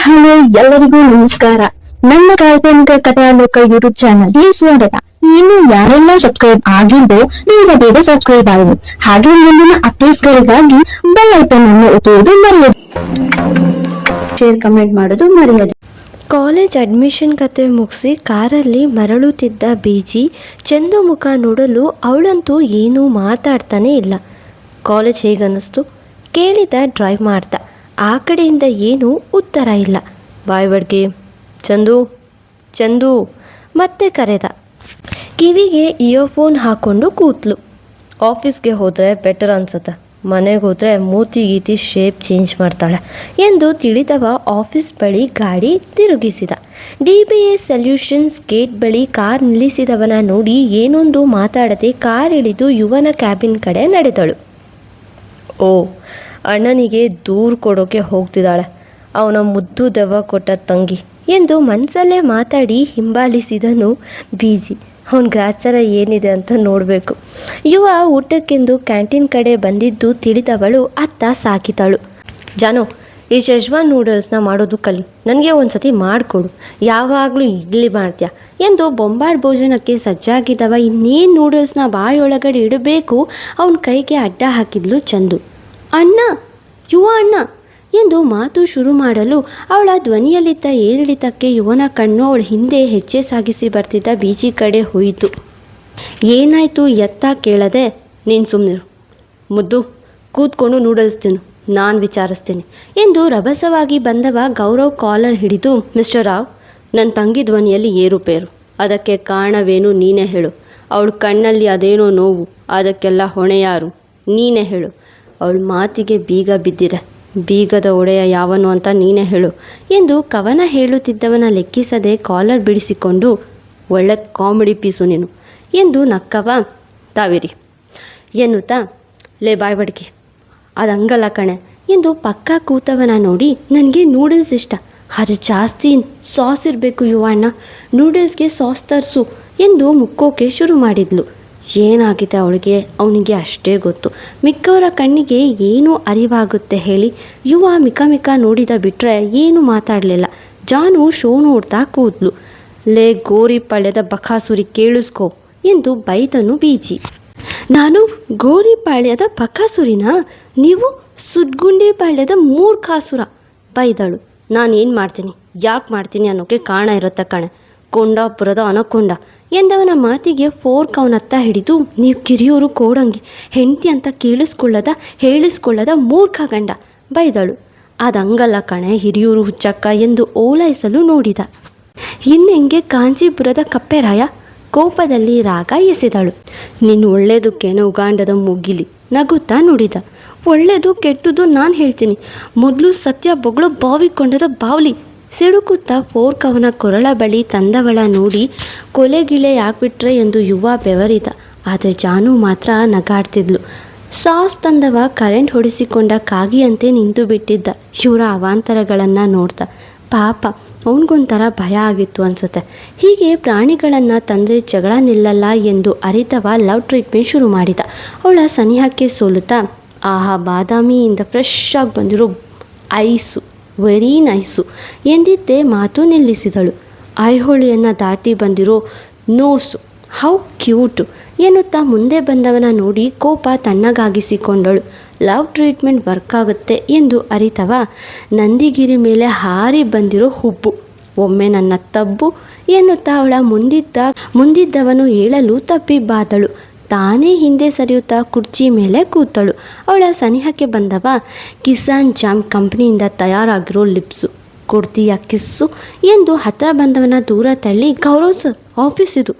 Hello ಎಲ್ಲರಿಗೂ ನಮಸ್ಕಾರ. ನನ್ನ ಕಾಲ್ಪನಿಕ ಕಥಾಲೋಕ ಯೂಟ್ಯೂಬ್ ಚಾನಲ್ಗೆ ಸ್ವಾಗತ. ಇನ್ನು ಯಾರೆಲ್ಲ ಸಬ್ಸ್ಕ್ರೈಬ್ ಆಗಿದ್ದು ಬೇಗ ಸಬ್ಸ್ಕ್ರೈಬ್ ಆಗಿ, ಹಾಗೆ ಮುಂದಿನ ಅಪ್ಡೇಟ್ಸ್ಗಳಿಗಾಗಿ ಬೆಲ್ ಐಕಾನ್ ಅನ್ನು ಒತ್ತುವುದು ಮರೆಯದು, ಶೇರ್ ಕಮೆಂಟ್ ಮಾಡೋದು ಮರೆಯದು. ಕಾಲೇಜ್ ಅಡ್ಮಿಷನ್ ಕತೆ ಮುಗಿಸಿ ಕಾರಲ್ಲಿ ಮರಳುತ್ತಿದ್ದ ಬೀಜಿ ಚಂದು ಮುಖ ನೋಡಲು ಅವಳಂತೂ ಏನೂ ಮಾತಾಡ್ತಾನೇ ಇಲ್ಲ. ಕಾಲೇಜ್ ಹೇಗನ್ನಿಸ್ತು ಕೇಳಿದ ಡ್ರೈವ್ ಮಾಡ್ತಾ. ಆ ಕಡೆಯಿಂದ ಏನೂ ಉತ್ತರ ಇಲ್ಲ. ಬಾಯ್ಬಡ್ಗೆ ಚಂದು ಚಂದು ಮತ್ತೆ ಕರೆದ. ಕಿವಿಗೆ ಇಯರ್ಫೋನ್ ಹಾಕ್ಕೊಂಡು ಕೂತ್ಲು. ಆಫೀಸ್ಗೆ ಹೋದರೆ ಬೆಟರ್ ಅನ್ಸುತ್ತೆ, ಮನೆಗೆ ಹೋದರೆ ಮೂತಿ ಗೀತಿ ಶೇಪ್ ಚೇಂಜ್ ಮಾಡ್ತಾಳೆ ಎಂದು ತಿಳಿದವ ಆಫೀಸ್ ಬಳಿ ಗಾಡಿ ತಿರುಗಿಸಿದ. DBA ಸೊಲ್ಯೂಷನ್ಸ್ ಗೇಟ್ ಬಳಿ ಕಾರ್ ನಿಲ್ಲಿಸಿದವನ ನೋಡಿ ಏನೊಂದು ಮಾತಾಡದೆ ಕಾರ್ ಇಳಿದು ಯುವನ ಕ್ಯಾಬಿನ್ ಕಡೆ ನಡೆದಳು. ಓ, ಅಣ್ಣನಿಗೆ ದೂರು ಕೊಡೋಕೆ ಹೋಗ್ತಿದ್ದಾಳೆ, ಅವನ ಮುದ್ದು ದೆವ್ವ ಕೊಟ್ಟ ತಂಗಿ ಎಂದು ಮನಸಲ್ಲೇ ಮಾತಾಡಿ ಹಿಂಬಾಲಿಸಿದನು ಬೀಜಿ. ಅವನ ಗ್ರಾಚಾರ ಏನಿದೆ ಅಂತ ನೋಡಬೇಕು. ಯುವ ಊಟಕ್ಕೆಂದು ಕ್ಯಾಂಟೀನ್ ಕಡೆ ಬಂದಿದ್ದು ತಿಳಿದವಳು ಅತ್ತ ಸಾಕಿದಳು. ಜಾನು, ಈ ಶೆಜ್ವಾನ್ ನೂಡಲ್ಸ್ನ ಮಾಡೋದು ಕಲಿ, ನನಗೆ ಒಂದು ಸತಿ ಮಾಡಿಕೊಡು, ಯಾವಾಗಲೂ ಇಡ್ಲಿ ಮಾಡ್ತೀಯ ಎಂದು ಬೊಂಬಾಟ್ ಭೋಜನಕ್ಕೆ ಸಜ್ಜಾಗಿದ್ದವ ಇನ್ನೇನು ನೂಡಲ್ಸ್ನ ಬಾಯೊಳಗಡೆ ಇಡಬೇಕು ಅವನ ಕೈಗೆ ಅಡ್ಡ ಹಾಕಿದ್ಲು ಚಂದು. ಅಣ್ಣ, ಯುವ ಅಣ್ಣ ಎಂದು ಮಾತು ಶುರು ಮಾಡಲು ಅವಳ ಧ್ವನಿಯಲ್ಲಿದ್ದ ಏರಿಳಿತಕ್ಕೆ ಯುವನ ಕಣ್ಣು ಅವಳ ಹಿಂದೆ ಹೆಜ್ಜೆ ಸಾಗಿಸಿ ಬರ್ತಿದ್ದ ಬೀಜಿ ಕಡೆ ಹೋಯಿತು. ಏನಾಯಿತು ಎತ್ತ ಕೇಳದೆ, ನೀನು ಸುಮ್ಮನಿರು ಮುದ್ದು, ಕೂತ್ಕೊಂಡು ನೂಡಲ್ಸ್ ತಿನ್ನು, ನಾನು ವಿಚಾರಿಸ್ತೀನಿ ಎಂದು ರಭಸವಾಗಿ ಬಂದವ ಗೌರವ್ ಕಾಲರ್ ಹಿಡಿದು, ಮಿಸ್ಟರ್ ರಾವ್, ನನ್ನ ತಂಗಿ ಧ್ವನಿಯಲ್ಲಿ ಏರುಪೇರು, ಅದಕ್ಕೆ ಕಾರಣವೇನು ನೀನೇ ಹೇಳು. ಅವಳ ಕಣ್ಣಲ್ಲಿ ಅದೇನೋ ನೋವು, ಅದಕ್ಕೆಲ್ಲ ಹೊಣೆ ಯಾರು ನೀನೇ ಹೇಳು. ಅವಳ ಮಾತಿಗೆ ಬೀಗ ಬಿದ್ದಿದೆ, ಬೀಗದ ಒಡೆಯ ಯಾವನು ಅಂತ ನೀನೇ ಹೇಳು ಎಂದು ಕವನ ಹೇಳುತ್ತಿದ್ದವನ ಲೆಕ್ಕಿಸದೆ ಕಾಲರ್ ಬಿಡಿಸಿಕೊಂಡು, ಒಳ್ಳೆ ಕಾಮಿಡಿ ಪೀಸು ನೀನು ಎಂದು ನಕ್ಕವ ತಾವಿರಿ ಎನ್ನುತ್ತಾ, ಲೇ ಬಾಯ್ಬಡ್ಕಿ, ಅದು ಹಂಗಲ್ಲ ಕಣೆ ಎಂದು ಪಕ್ಕ ಕೂತವನ ನೋಡಿ, ನನಗೆ ನೂಡಲ್ಸ್ ಇಷ್ಟ, ಅದು ಜಾಸ್ತಿ ಸಾಸ್ ಇರಬೇಕು ಯುವಣ್ಣ, ನೂಡಲ್ಸ್ಗೆ ಸಾಸ್ ತರಿಸು ಎಂದು ಮುಕ್ಕೋಕೆ ಶುರು ಮಾಡಿದ್ಲು. ಏನಾಗಿದೆ ಅವನಿಗೆ ಅಷ್ಟೇ ಗೊತ್ತು. ಮಿಕ್ಕವರ ಕಣ್ಣಿಗೆ ಏನೂ ಅರಿವಾಗುತ್ತೆ ಹೇಳಿ. ಯುವ ಮಿಕ ನೋಡಿದ ಬಿಟ್ಟರೆ ಏನೂ ಮಾತಾಡಲಿಲ್ಲ. ಜಾನು ಶೋ ನೋಡ್ತಾ ಕೂದ್ಲು. ಲೇ ಗೋರಿ ಪಾಳ್ಯದ ಬಕಾಸುರಿ ಕೇಳಿಸ್ಕೋ ಎಂದು ಬೈದನು ಬೀಜಿ. ನಾನು ಗೋರಿ ಪಾಳ್ಯದ ಬಕಾಸುರಿನಾ? ನೀವು ಸುಡ್ಗುಂಡಿ ಪಾಳ್ಯದ ಮೂರ್ಖಾಸುರ ಬೈದಳು. ನಾನೇನು ಮಾಡ್ತೀನಿ, ಯಾಕೆ ಮಾಡ್ತೀನಿ ಅನ್ನೋಕ್ಕೆ ಕಾರಣ ಇರುತ್ತೆ ಕಣೆ, ಕೊಂಡಾಪುರದ ಅನಕೊಂಡ ಎಂದವನ ಮಾತಿಗೆ ಫೋರ್ಕ್ ಅವನತ್ತ ಹಿಡಿದು, ನೀವು ಕಿರಿಯೂರು ಕೋಡಂಗಿ ಹೆಂಡತಿ ಅಂತ ಹೇಳಿಸ್ಕೊಳ್ಳದ ಮೂರ್ಖ ಗಂಡ ಬೈದಳು. ಅದಂಗಲ್ಲ ಕಣೆ ಹಿರಿಯೂರು ಹುಚ್ಚಕ್ಕ ಎಂದು ಓಲೈಸಲು ನೋಡಿದ. ಇನ್ನೆಂಗೆ ಕಾಂಚೀಪುರದ ಕಪ್ಪೆರಾಯ ಕೋಪದಲ್ಲಿ ರಾಗ ಎಸೆದಳು. ನೀನು ಒಳ್ಳೇದಕ್ಕೇನೋ ಉಗಾಂಡದ ಮುಗಿಲಿ ನಗುತ್ತಾ ನುಡಿದ. ಒಳ್ಳೇದು ಕೆಟ್ಟದ್ದು ನಾನು ಹೇಳ್ತೀನಿ, ಮೊದಲು ಸತ್ಯ ಬೊಗಳು ಬಾವಿಕೊಂಡದ ಬಾವ್ಲಿ ಸಿಡುಕುತ್ತಾ ಫೋರ್ಕ್ ಅವನ ಕೊರಳ ಬಳಿ ತಂದವಳ ನೋಡಿ, ಕೊಲೆಗಿಳೆ ಯಾಕ್ಬಿಟ್ರೆ ಎಂದು ಯುವ ಬೆವರಿದ. ಆದರೆ ಜಾನು ಮಾತ್ರ ನಗಾಡ್ತಿದ್ಲು. ಸಾಸ್ ತಂದವ ಕರೆಂಟ್ ಹೊಡಿಸಿಕೊಂಡ ಕಾಗಿಯಂತೆ ನಿಂತು ಬಿಟ್ಟಿದ್ದ ಇವರ ಅವಾಂತರಗಳನ್ನು ನೋಡ್ತಾ. ಪಾಪ ಅವನಿಗೊಂಥರ ಭಯ ಆಗಿತ್ತು ಅನಿಸುತ್ತೆ. ಹೀಗೆ ಪ್ರಾಣಿಗಳನ್ನು ತಂದರೆ ಜಗಳ ನಿಲ್ಲಲ್ಲ ಎಂದು ಅರಿತವ ಲವ್ ಟ್ರೀಟ್ಮೆಂಟ್ ಶುರು ಮಾಡಿದ. ಅವಳ ಸನಿಹಕ್ಕೆ ಸೋಲುತ್ತಾ, ಆಹಾ ಬಾದಾಮಿಯಿಂದ ಫ್ರೆಶ್ ಆಗಿ ಬಂದಿರೋ ಐಸು, ವೆರಿ ನೈಸು ಎಂದಿದ್ದೇ ಮಾತು ನಿಲ್ಲಿಸಿದಳು. ಐಹೊಳಿಯನ್ನು ದಾಟಿ ಬಂದಿರೋ ನೋಸು, ಹೌ ಕ್ಯೂಟು ಎನ್ನುತ್ತಾ ಮುಂದೆ ಬಂದವನ ನೋಡಿ ಕೋಪ ತಣ್ಣಗಾಗಿಸಿಕೊಂಡಳು. ಲವ್ ಟ್ರೀಟ್ಮೆಂಟ್ ವರ್ಕ್ ಆಗುತ್ತೆ ಎಂದು ಅರಿತವ ನಂದಿಗಿರಿ ಮೇಲೆ ಹಾರಿ ಬಂದಿರೋ ಹುಬ್ಬು, ಒಮ್ಮೆ ನನ್ನ ತಬ್ಬು ಎನ್ನುತ್ತಾ ಅವಳ ಮುಂದಿದ್ದವನು ಹೇಳಲು ತಪ್ಪಿಬ್ಬಾದಳು. ತಾನೇ ಹಿಂದೆ ಸರಿಯುತ್ತಾ ಕುರ್ಚಿ ಮೇಲೆ ಕೂತಳು. ಅವಳ ಸನಿಹಕ್ಕೆ ಬಂದವ, ಕಿಸಾನ್ ಜಾಮ್ ಕಂಪ್ನಿಯಿಂದ ತಯಾರಾಗಿರೋ ಲಿಪ್ಸು, ಕೊಡ್ತೀಯ ಕಿಸ್ಸು ಎಂದು ಹತ್ತಿರ ಬಂದವನ ದೂರ ತಳ್ಳಿ, ಗೌರವ್ ಸರ್ ಆಫೀಸ್ ಇದು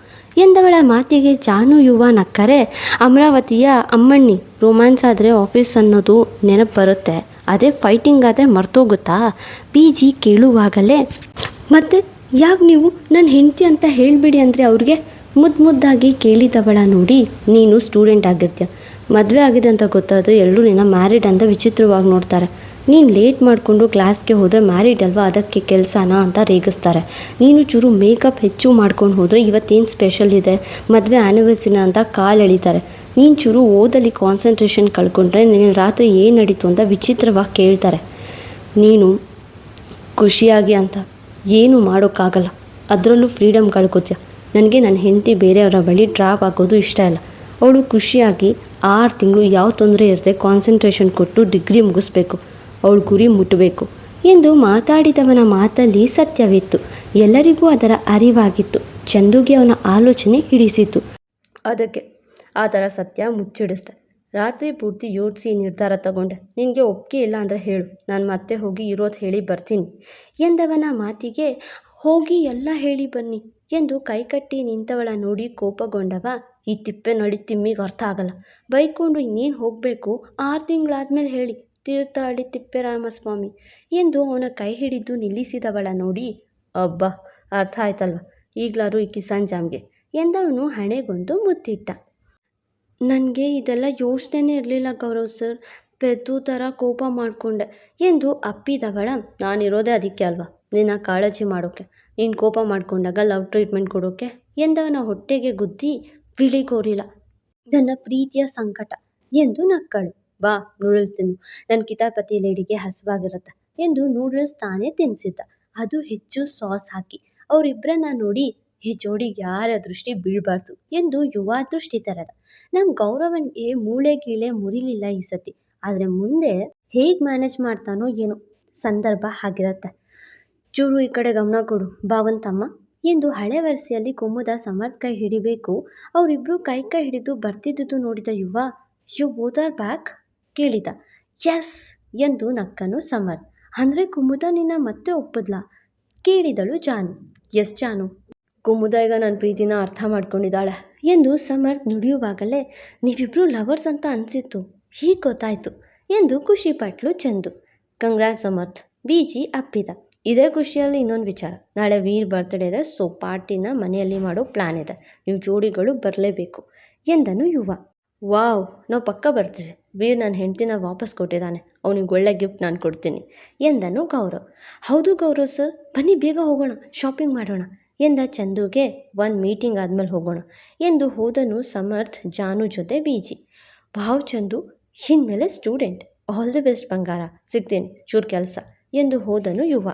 ಎಂದವಳ ಮಾತಿಗೆ ಜಾನು ಯುವ ನಕ್ಕರೆ, ಅಮರಾವತಿಯ ಅಮ್ಮಣ್ಣಿ, ರೊಮ್ಯಾನ್ಸ್ ಆದರೆ ಆಫೀಸ್ ಅನ್ನೋದು ನೆನಪು ಬರುತ್ತೆ, ಅದೇ ಫೈಟಿಂಗ್ ಆದರೆ ಮರ್ತೋಗುತ್ತಾ ಬೀಜಿ ಕೇಳುವಾಗಲೇ. ಮತ್ತೆ ಯಾಕೆ ನೀವು ನನ್ನ ಹೆಂಡತಿ ಅಂತ ಹೇಳಿಬಿಡಿ ಅಂದರೆ ಅವ್ರಿಗೆ ಮುದ್ದಾಗಿ ಕೇಳಿದವಳ ನೋಡಿ, ನೀನು ಸ್ಟೂಡೆಂಟ್ ಆಗಿರ್ತೀಯ, ಮದುವೆ ಆಗಿದೆ ಅಂತ ಗೊತ್ತಾದರೆ ಎಲ್ಲರೂ ನಿನ್ನ ಮ್ಯಾರಿಡ್ ಅಂತ ವಿಚಿತ್ರವಾಗಿ ನೋಡ್ತಾರೆ. ನೀನು ಲೇಟ್ ಮಾಡಿಕೊಂಡು ಕ್ಲಾಸ್ಗೆ ಹೋದರೆ ಮ್ಯಾರಿಡ್ ಅಲ್ವಾ, ಅದಕ್ಕೆ ಕೆಲಸನಾ ಅಂತ ರೇಗಿಸ್ತಾರೆ. ನೀನು ಚೂರು ಮೇಕಪ್ ಹೆಚ್ಚು ಮಾಡ್ಕೊಂಡು ಹೋದರೆ ಇವತ್ತೇನು ಸ್ಪೆಷಲ್ ಇದೆ, ಮದುವೆ ಆ್ಯನಿವರ್ಸರಿನ ಅಂತ ಕಾಲು ಎಳಿತಾರೆ. ನೀನು ಚೂರು ಓದಲ್ಲಿ ಕಾನ್ಸಂಟ್ರೇಷನ್ ಕಳ್ಕೊಂಡ್ರೆ ನೀನು ರಾತ್ರಿ ಏನು ನಡೀತು ಅಂತ ವಿಚಿತ್ರವಾಗಿ ಕೇಳ್ತಾರೆ. ನೀನು ಖುಷಿಯಾಗಿ ಅಂತ ಏನೂ ಮಾಡೋಕ್ಕಾಗಲ್ಲ. ಅದರಲ್ಲೂ ಫ್ರೀಡಮ್ ಕಳ್ಕೊತೀಯ. ನನಗೆ ನನ್ನ ಹೆಂಡತಿ ಬೇರೆಯವರ ಬಳಿ ಡ್ರಾಪ್ ಆಗೋದು ಇಷ್ಟ ಇಲ್ಲ. ಅವಳು ಖುಷಿಯಾಗಿ 6 ತಿಂಗಳು ಯಾವ ತೊಂದರೆ ಇರದೆ ಕಾನ್ಸಂಟ್ರೇಷನ್ ಕೊಟ್ಟು ಡಿಗ್ರಿ ಮುಗಿಸ್ಬೇಕು. ಅವಳು ಗುರಿ ಮುಟ್ಟಬೇಕು ಎಂದು ಮಾತಾಡಿದವನ ಮಾತಲ್ಲಿ ಸತ್ಯವಿತ್ತು. ಎಲ್ಲರಿಗೂ ಅದರ ಅರಿವಾಗಿತ್ತು. ಚಂದುಗೆ ಅವನ ಆಲೋಚನೆ ಹಿಡಿಸಿತು. ಅದಕ್ಕೆ ಆ ಥರ ಸತ್ಯ ಮುಚ್ಚಿಡಿಸ್ದೆ. ರಾತ್ರಿ ಪೂರ್ತಿ ಯೋಚಿಸಿ ನಿರ್ಧಾರ ತಗೊಂಡೆ. ನಿನಗೆ ಒಪ್ಪಿಗೆ ಇಲ್ಲ ಅಂದರೆ ಹೇಳು, ನಾನು ಮತ್ತೆ ಹೋಗಿ ಇರೋದು ಹೇಳಿ ಬರ್ತೀನಿ ಎಂದವನ ಮಾತಿಗೆ ಹೋಗಿ ಎಲ್ಲ ಹೇಳಿ ಬನ್ನಿ ಎಂದು ಕೈಕಟ್ಟಿ ನಿಂತವಳ ನೋಡಿ ಕೋಪಗೊಂಡವ, ಈ ತಿಪ್ಪೆ ನಡಿ ತಿಮ್ಮಿಗೆ ಅರ್ಥ ಆಗಲ್ಲ, ಬೈಕೊಂಡು ಇನ್ನೇನು ಹೋಗಬೇಕು, 6 ತಿಂಗಳಾದ್ಮೇಲೆ ಹೇಳಿ ತೀರ್ಥಹಳ್ಳಿ ತಿಪ್ಪೇರಾಮಸ್ವಾಮಿ ಎಂದು ಅವನ ಕೈ ಹಿಡಿದು ನಿಲ್ಲಿಸಿದವಳ ನೋಡಿ, ಅಬ್ಬಾ ಅರ್ಥ ಆಯ್ತಲ್ವ, ಈಗಲಾರು ಈ ಕಿಸಾನ್ ಜಾಮ್ಗೆ ಎಂದವನು ಹಣೆಗೊಂದು ಮುತ್ತಿಟ್ಟ. ನನಗೆ ಇದೆಲ್ಲ ಯೋಚನೆನೇ ಇರಲಿಲ್ಲ ಗೌರವ್ ಸರ್, ಪೆದ್ದು ಥರ ಕೋಪ ಮಾಡಿಕೊಂಡೆ ಎಂದು ಅಪ್ಪಿದವಳ, ನಾನಿರೋದೇ ಅದಕ್ಕೆ ಅಲ್ವಾ ನಿನ್ನ ಕಾಳಜಿ ಮಾಡೋಕ್ಕೆ, ನೀನು ಕೋಪ ಮಾಡಿಕೊಂಡಾಗ ಲವ್ ಟ್ರೀಟ್ಮೆಂಟ್ ಕೊಡೋಕ್ಕೆ ಎಂದವನ ಹೊಟ್ಟೆಗೆ ಗುದ್ದಿ ವಿಳಿಗೋರಿಲ್ಲ. ನನ್ನ ಪ್ರೀತಿಯ ಸಂಕಟ ಎಂದು ನಕ್ಕಳು. ಬಾ ನೂಡಲ್ಸ್ ತಿನ್ನು, ನನ್ನ ಕಿತಾಪತಿ ಲೇಡಿಗೆ ಹಸಿವಾಗಿರುತ್ತೆ ಎಂದು ನೂಡಲ್ಸ್ ತಾನೇ ತಿನ್ನಿಸಿದ್ದ, ಅದು ಹೆಚ್ಚು ಸಾಸ್ ಹಾಕಿ. ಅವರಿಬ್ಬರನ್ನ ನೋಡಿ ಈ ಜೋಡಿಗೆ ಯಾರ ದೃಷ್ಟಿ ಬೀಳಬಾರ್ದು ಎಂದು ಯುವ ದೃಷ್ಟಿ ತೆರೆದ. ನಮ್ಮ ಗೌರವನಿಗೆ ಮೂಳೆ ಗೀಳೆ ಮುರಿಲಿಲ್ಲ ಈ ಸತಿ, ಆದರೆ ಮುಂದೆ ಹೇಗೆ ಮ್ಯಾನೇಜ್ ಮಾಡ್ತಾನೋ ಏನೋ, ಸಂದರ್ಭ ಆಗಿರತ್ತೆ. ಚೂರು ಈ ಕಡೆ ಗಮನ ಕೊಡು ಭಾವಂತಮ್ಮ ಎಂದು ಹಳೆ ವರಸೆಯಲ್ಲಿ ಕುಮ್ಮುದ ಸಮರ್ಥ್ ಕೈ ಹಿಡಿಬೇಕು. ಅವರಿಬ್ಬರು ಕೈ ಹಿಡಿದು ಬರ್ತಿದ್ದುದು ನೋಡಿದ ಯುವ, ಯು ಬೋತ್ ಆರ್ ಬ್ಯಾಕ್ ಕೇಳಿದ. ಎಸ್ ಎಂದು ನಕ್ಕನು ಸಮರ್ಥ್. ಅಂದರೆ ಕುಮ್ಮುದ ನಿನ್ನ ಮತ್ತೆ ಒಪ್ಪದ್ಲಾ ಕೇಳಿದಳು ಜಾನು. ಎಸ್ ಜಾನು, ಕುಮ್ಮುದ ಈಗ ನನ್ನ ಪ್ರೀತಿನ ಅರ್ಥ ಮಾಡ್ಕೊಂಡಿದ್ದಾಳೆ ಎಂದು ಸಮರ್ಥ್ ನುಡಿಯುವಾಗಲೇ, ನೀವಿಬ್ಬರು ಲವರ್ಸ್ ಅಂತ ಅನಿಸಿತ್ತು, ಹೀಗೆ ಗೊತ್ತಾಯಿತು ಎಂದು ಖುಷಿಪಟ್ಲು ಚಂದು. ಕಂಗ್ರಾಟ್ಸ್ ಸಮರ್ಥ್, ಬಿಜಿ ಅಪ್ಪಿದ. ಇದೇ ಖುಷಿಯಲ್ಲಿ ಇನ್ನೊಂದು ವಿಚಾರ, ನಾಳೆ ವೀರ್ ಬರ್ತ್ಡೇ ಇದೆ, ಸೊ ಪಾರ್ಟಿನ ಮನೆಯಲ್ಲಿ ಮಾಡೋ ಪ್ಲ್ಯಾನ್ ಇದೆ, ನೀವು ಜೋಡಿಗಳು ಬರಲೇಬೇಕು ಎಂದನು ಯುವ. ವಾವ್, ನಾವು ಪಕ್ಕ ಬರ್ತೀವಿ, ವೀರ್ ನನ್ನ ಹೆಂಡ್ತಿನ ವಾಪಸ್ ಕೊಟ್ಟಿದ್ದಾನೆ, ಅವನಿಗೆ ಒಳ್ಳೆ ಗಿಫ್ಟ್ ನಾನು ಕೊಡ್ತೀನಿ ಎಂದನು ಗೌರವ್. ಹೌದು ಗೌರವ್ ಸರ್, ಬನ್ನಿ ಬೇಗ ಹೋಗೋಣ, ಶಾಪಿಂಗ್ ಮಾಡೋಣ ಎಂದ ಚಂದುಗೆ. ಒಂದು ಮೀಟಿಂಗ್ ಆದಮೇಲೆ ಹೋಗೋಣ ಎಂದು ಹೋದನು ಸಮರ್ಥ್ ಜಾನು ಜೊತೆ ಬಿಜಿ. ವಾವ್ ಚಂದು, ಇನ್ಮೇಲೆ ಸ್ಟೂಡೆಂಟ್, ಆಲ್ ದಿ ಬೆಸ್ಟ್ ಬಂಗಾರ, ಸಿಗ್ತೀನಿ, ಚೂರು ಕೆಲಸ ಎಂದು ಹೋದನು ಯುವ.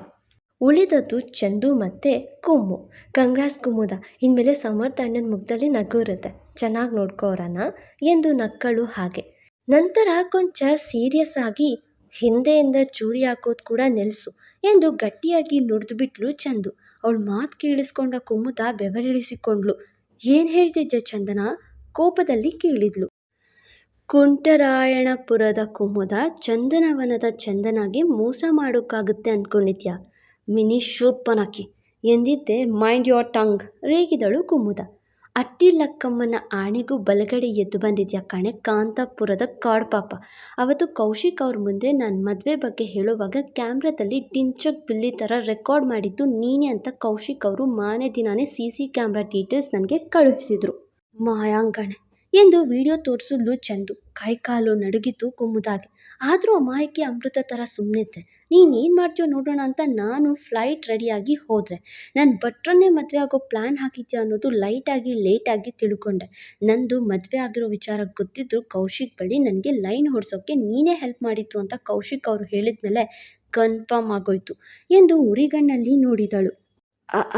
ಉಳಿದದ್ದು ಚಂದು ಮತ್ತೆ ಕುಮ್ಮು. ಕಂಗ್ರಾಸ್ ಕುಮ್ಮುದ, ಇನ್ಮೇಲೆ ಸಮರ್ಥ್ ಅಣ್ಣನ ಮುಖದಲ್ಲಿ ನಗು ಇರುತ್ತೆ, ಚೆನ್ನಾಗಿ ನೋಡ್ಕೋರಣ ಎಂದು ನಕ್ಕಳು. ಹಾಗೆ ನಂತರ ಕೊಂಚ ಸೀರಿಯಸ್ ಆಗಿ, ಹಿಂದೆಯಿಂದ ಚೂರಿ ಹಾಕೋದು ಕೂಡ ನಿಲ್ಲಿಸು ಎಂದು ಗಟ್ಟಿಯಾಗಿ ನುಡಿದ್ಬಿಟ್ಲು ಚಂದು. ಅವಳು ಮಾತು ಕೇಳಿಸ್ಕೊಂಡ ಕುಮ್ಮುದ ಬೆವರಿಳಿಸಿಕೊಂಡ್ಳು. ಏನು ಹೇಳ್ತಿದ್ದೆ ಚಂದನ ಕೋಪದಲ್ಲಿ ಕೇಳಿದ್ಲು. ಕುಂಟರಾಯಣಪುರದ ಕುಮ್ಮುದ ಚಂದನವನದ ಚಂದನಾಗಿ ಮೋಸ ಮಾಡೋಕ್ಕಾಗುತ್ತೆ ಅಂದ್ಕೊಂಡಿದ್ಯಾ ಮಿನಿ ಶೂರ್ಪನಖಿ ಎಂದಿದ್ದೆ, ಮೈಂಡ್ ಯೋರ್ ಟಂಗ್ ರೇಗಿದಳು ಕುಮ್ಮುದ. ಅಟ್ಟಿಲಕ್ಕಮ್ಮನ ಆಣೆಗೂ ಬಲಗಡೆ ಎದ್ದು ಬಂದಿದ್ಯಾ ಕಣೆ ಕಾಂತಾಪುರದ ಕಾಡು ಪಾಪ. ಅವತ್ತು ಕೌಶಿಕ್ ಅವ್ರ ಮುಂದೆ ನಾನು ಮದುವೆ ಬಗ್ಗೆ ಹೇಳುವಾಗ ಕ್ಯಾಮ್ರಾದಲ್ಲಿ ಟಿಂಚಕ್ ಬಿಲ್ಲಿ ಥರ ರೆಕಾರ್ಡ್ ಮಾಡಿದ್ದು ನೀನೇ ಅಂತ ಕೌಶಿಕ್ ಅವರು ಮಾರನೇ ದಿನಾನೇ CC ಕ್ಯಾಮ್ರಾ ಡೀಟೇಲ್ಸ್ ನನಗೆ ಕಳುಹಿಸಿದ್ರು. ಮಾಯಾಂಗಣೆ ಎಂದು ವಿಡಿಯೋ ತೋರಿಸಿದ್ಲು ಚಂದು. ಕೈಕಾಲು ನಡುಗಿತು ಕುಮ್ಮುದಾಗೆ. ಆದರೂ ಅಮಾಯಕಿ ಅಮೃತ ಥರ ಸುಮ್ಮನಿದ್ದೆ. ನೀನೇನು ಮಾಡ್ತೀಯೋ ನೋಡೋಣ ಅಂತ ನಾನು ಫ್ಲೈಟ್ ರೆಡಿಯಾಗಿ ಹೋದರೆ, ನನ್ನ ಭಟ್ರನ್ನೇ ಮದುವೆ ಆಗೋ ಪ್ಲ್ಯಾನ್ ಹಾಕಿದ್ಯಾ ಅನ್ನೋದು ಲೇಟಾಗಿ ತಿಳ್ಕೊಂಡೆ. ನಂದು ಮದುವೆ ಆಗಿರೋ ವಿಚಾರ ಗೊತ್ತಿದ್ರು ಕೌಶಿಕ್ ಬಳಿ ನನಗೆ ಲೈನ್ ಹೊಡ್ಸೋಕ್ಕೆ ನೀನೇ ಹೆಲ್ಪ್ ಮಾಡಿತ್ತು ಅಂತ ಕೌಶಿಕ್ ಅವರು ಹೇಳಿದ್ಮೇಲೆ ಕನ್ಫರ್ಮ್ ಆಗೋಯ್ತು ಎಂದು ಉರಿಗಣ್ಣಲ್ಲಿ ನೋಡಿದಳು.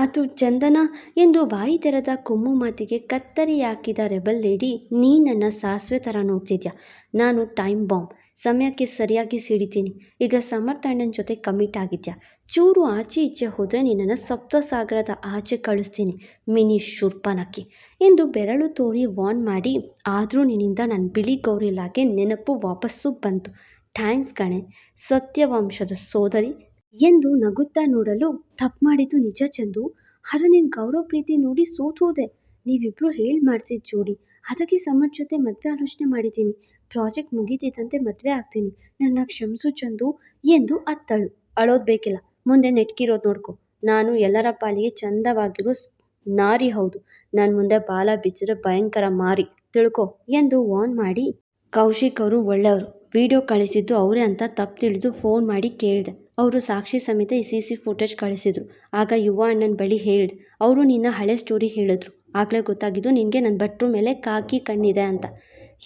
ಅದು ಚಂದನ ಎಂದು ಬಾಯಿ ತೆರೆದ ಕುಮ್ಮು ಮಾತಿಗೆ ಕತ್ತರಿ ಹಾಕಿದ ರೆಬಲ್ ಲೇಡಿ, ನೀ ನನ್ನ ಸಾಸಿವೆ ಥರ ನೋಡ್ತಿದ್ಯಾ, ನಾನು ಟೈಮ್ ಬಾಂಬ್, ಸಮಯಕ್ಕೆ ಸರಿಯಾಗಿ ಸಿಡಿತೀನಿ. ಈಗ ಸಮರ್ಥ್ ಅಣ್ಣನ ಜೊತೆ ಕಮಿಟ್ ಆಗಿದ್ಯಾ, ಚೂರು ಆಚೆ ಈಚೆ ಹೋದರೆ ನಿನ್ನನ್ನು ಸಪ್ತಸಾಗರದ ಆಚೆ ಕಳಿಸ್ತೀನಿ ಮಿನಿ ಶೂರ್ಪನಖಿ ಎಂದು ಬೆರಳು ತೋರಿ ವಾರ್ನ್ ಮಾಡಿ. ಆದರೂ ನಿನ್ನಿಂದ ನನ್ನ ಬಿಳಿ ಗೌರಿಲಾಗೆ ನೆನಪು ವಾಪಸ್ಸು ಬಂತು. ಥ್ಯಾಂಕ್ಸ್ ಕಣೆ ಸತ್ಯವಂಶದ ಸೋದರಿ ಎಂದು ನಗುತ್ತಾ ನೋಡಲು. ತಪ್ಪು ಮಾಡಿದ್ದು ನಿಜ ಚಂದು, ಆದರೆ ನಿನ್ನ ಗೌರವ ಪ್ರೀತಿ ನೋಡಿ ಸೋತೋದೆ. ನೀವಿಬ್ಬರು ಹೇಳಿ ಮಾಡಿಸಿದ ಜೋಡಿ, ಅದಕ್ಕೆ ಸಮರ್ಥ್ ಜೊತೆ ಮದುವೆ ಆಲೋಚನೆ ಮಾಡಿದ್ದೀನಿ. ಪ್ರಾಜೆಕ್ಟ್ ಮುಗಿದಿದ್ದಂತೆ ಮದುವೆ ಆಗ್ತೀನಿ, ನನ್ನ ಕ್ಷಮಿಸು ಚಂದು ಎಂದು ಅತ್ತಳು. ಅಳೋದು ಬೇಕಿಲ್ಲ, ಮುಂದೆ ನೆಟ್ಕಿರೋದು ನೋಡ್ಕೊ. ನಾನು ಎಲ್ಲರ ಪಾಲಿಗೆ ಚಂದವಾಗಿರೋ ನಾರಿ, ಹೌದು, ನನ್ನ ಮುಂದೆ ಬಾಲ ಬಿಚ್ಚಿದ್ರೆ ಭಯಂಕರ ಮಾರಿ, ತಿಳ್ಕೊ ಎಂದು ವಾರ್ನ್ ಮಾಡಿ. ಕೌಶಿಕ್ ಅವರು ಒಳ್ಳೆಯವರು, ವಿಡಿಯೋ ಕಳಿಸಿದ್ದು ಅವರೇ ಅಂತ ತಪ್ಪು ತಿಳಿದು ಫೋನ್ ಮಾಡಿ ಕೇಳಿದೆ. ಅವರು ಸಾಕ್ಷಿ ಸಮೇತ ಈ CC ಫುಟೇಜ್ ಕಳಿಸಿದ್ರು. ಆಗ ಯುವ ಅಣ್ಣನ ಬಳಿ ಹೇಳಿದೆ, ಅವರು ನಿನ್ನ ಹಳೆ ಸ್ಟೋರಿ ಹೇಳಿದ್ರು. ಆಗಲೇ ಗೊತ್ತಾಗಿದ್ದು ನಿನಗೆ ನನ್ನ ಭಟ್ರ ಮೇಲೆ ಕಾಕಿ ಕಣ್ಣಿದೆ ಅಂತ.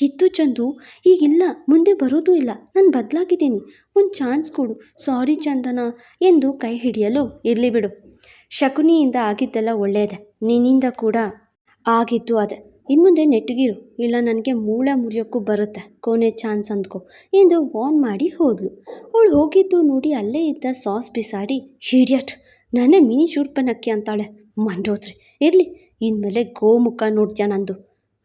ಇತ್ತು ಚಂದು, ಈಗಿಲ್ಲ, ಮುಂದೆ ಬರೋದೂ ಇಲ್ಲ. ನಾನು ಬದಲಾಗಿದ್ದೀನಿ, ಒಂದು ಚಾನ್ಸ್ ಕೊಡು. ಸಾರಿ ಚಂದನ ಎಂದು ಕೈ ಹಿಡಿಯಲು, ಇರಲಿ ಬಿಡು, ಶಕುನಿಯಿಂದ ಆಗಿದ್ದೆಲ್ಲ ಒಳ್ಳೆಯದೆ, ನಿನ್ನಿಂದ ಕೂಡ ಆಗಿದ್ದು ಅದೇ. ಇನ್ಮುಂದೆ ನೆಟ್ಟಗಿರು, ಇಲ್ಲ ನನಗೆ ಮೂಳೆ ಮುರಿಯೋಕ್ಕೂ ಬರುತ್ತೆ, ಕೊನೆ ಚಾನ್ಸ್ ಅಂದ್ಕೋ ಎಂದು ವಾರ್ನ್ ಮಾಡಿ ಹೋದ್ಲು. ಅವಳು ಹೋಗಿದ್ದು ನೋಡಿ ಅಲ್ಲೇ ಇದ್ದ ಸಾಸ್ ಬಿಸಾಡಿ, ಹೀಡಿಯಟ್, ನಾನೇ ಮಿನಿ ಶೂರ್ಪನಕ್ಕಿ ಅಂತಾಳೆ, ಮಂಡೋತ್ರಿ. ಇರಲಿ, ಇನ್ಮೇಲೆ ಗೋಮುಖ ನೋಡ್ತೀಯ ನಂದು,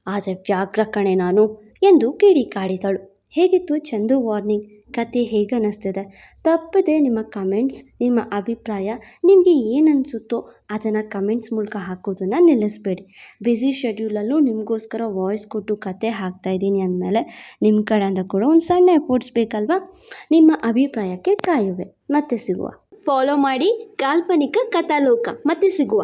ಆದರೆ ವ್ಯಾಘ್ರ ಕಣೆ ನಾನು ಎಂದು ಕಿಡಿಕಾಡಿದಳು. ಹೇಗಿತ್ತು ಚಂದು ವಾರ್ನಿಂಗ್? ಕತೆ ಹೇಗೆ ಅನ್ನಿಸ್ತಿದೆ? ತಪ್ಪದೆ ನಿಮ್ಮ ಕಮೆಂಟ್ಸ್, ನಿಮ್ಮ ಅಭಿಪ್ರಾಯ, ನಿಮಗೆ ಏನು ಅನಿಸುತ್ತೋ ಅದನ್ನು ಕಮೆಂಟ್ಸ್ ಮೂಲಕ ಹಾಕೋದನ್ನು ನಿಲ್ಲಿಸಬೇಡಿ. ಬ್ಯುಸಿ ಶೆಡ್ಯೂಲಲ್ಲೂ ನಿಮಗೋಸ್ಕರ ವಾಯ್ಸ್ ಕೊಟ್ಟು ಕತೆ ಹಾಕ್ತಾಯಿದ್ದೀನಿ ಅಂದಮೇಲೆ ನಿಮ್ಮ ಕಡೆಯಿಂದ ಕೂಡ ಒಂದು ಸಣ್ಣ ಎಫರ್ಟ್ಸ್ ಬೇಕಲ್ವಾ? ನಿಮ್ಮ ಅಭಿಪ್ರಾಯಕ್ಕೆ ಕಾಯುವೆ. ಮತ್ತೆ ಸಿಗುವ. ಫಾಲೋ ಮಾಡಿ ಕಾಲ್ಪನಿಕ ಕಥಾಲೋಕ. ಮತ್ತೆ ಸಿಗುವ.